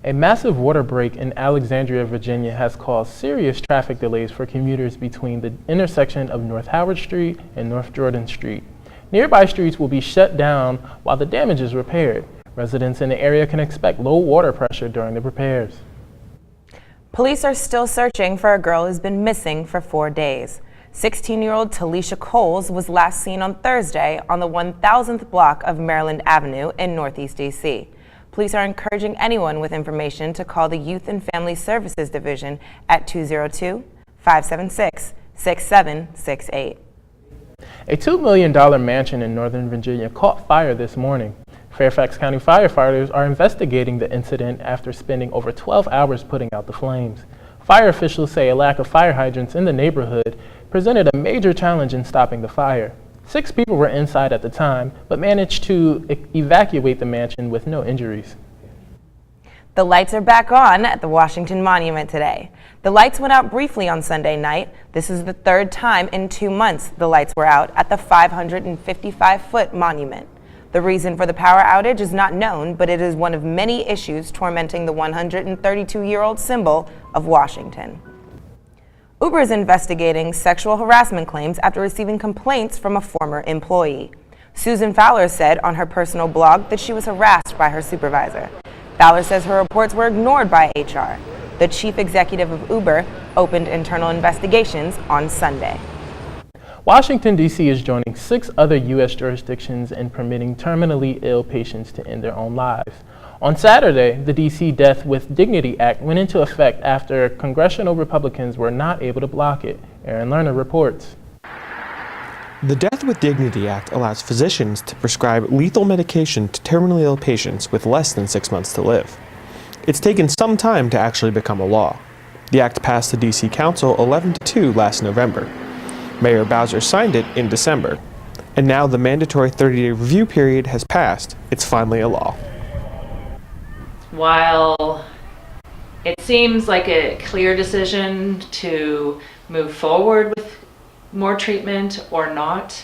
A massive water break in Alexandria, Virginia has caused serious traffic delays for commuters between the intersection of North Howard Street and North Jordan Street. Nearby streets will be shut down while the damage is repaired. Residents in the area can expect low water pressure during the repairs. Police are still searching for a girl who's been missing for 4 days. 16-year-old Talisha Coles was last seen on Thursday on the 1000th block of Maryland Avenue in Northeast DC. Police are encouraging anyone with information to call the Youth and Family Services Division at 202-576-6768. A $2 million mansion in Northern Virginia caught fire this morning. Fairfax County firefighters are investigating the incident after spending over 12 hours putting out the flames. Fire officials say a lack of fire hydrants in the neighborhood presented a major challenge in stopping the fire. 6 people were inside at the time, but managed to evacuate the mansion with no injuries. The lights are back on at the Washington Monument today. The lights went out briefly on Sunday night. This is the 3rd time in 2 months the lights were out at the 555-foot monument. The reason for the power outage is not known, but it is one of many issues tormenting the 132-year-old symbol of Washington. Uber is investigating sexual harassment claims after receiving complaints from a former employee. Susan Fowler said on her personal blog that she was harassed by her supervisor. Fowler says her reports were ignored by HR. The chief executive of Uber opened internal investigations on Sunday. Washington, D.C. is joining 6 other U.S. jurisdictions in permitting terminally ill patients to end their own lives. On Saturday, the D.C. Death with Dignity Act went into effect after congressional Republicans were not able to block it. Aaron Lerner reports. The Death with Dignity Act allows physicians to prescribe lethal medication to terminally ill patients with less than 6 months to live. It's taken some time to actually become a law. The act passed the D.C. Council 11-2 last November. Mayor Bowser signed it in December. And now the mandatory 30-day review period has passed. It's finally a law. While it seems like a clear decision to move forward with more treatment or not,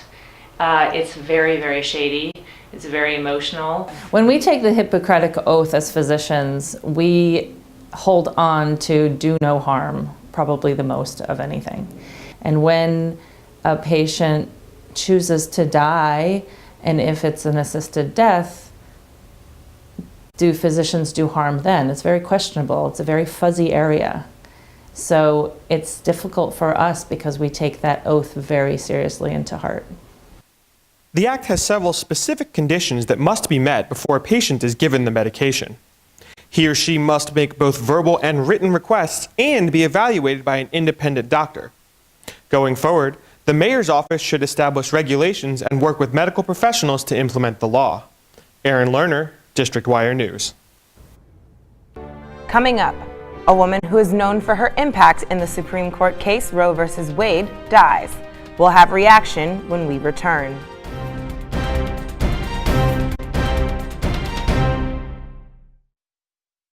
it's very, very shady. It's very emotional. When we take the Hippocratic Oath as physicians, we hold on to do no harm, probably the most of anything. And when a patient chooses to die, and if it's an assisted death, do physicians do harm then? It's very questionable. It's a very fuzzy area. So it's difficult for us because we take that oath very seriously and to heart. The act has several specific conditions that must be met before a patient is given the medication. He or she must make both verbal and written requests and be evaluated by an independent doctor. Going forward, the mayor's office should establish regulations and work with medical professionals to implement the law. Aaron Lerner, District Wire News. Coming up, a woman who is known for her impact in the Supreme Court case Roe v. Wade dies. We'll have reaction when we return.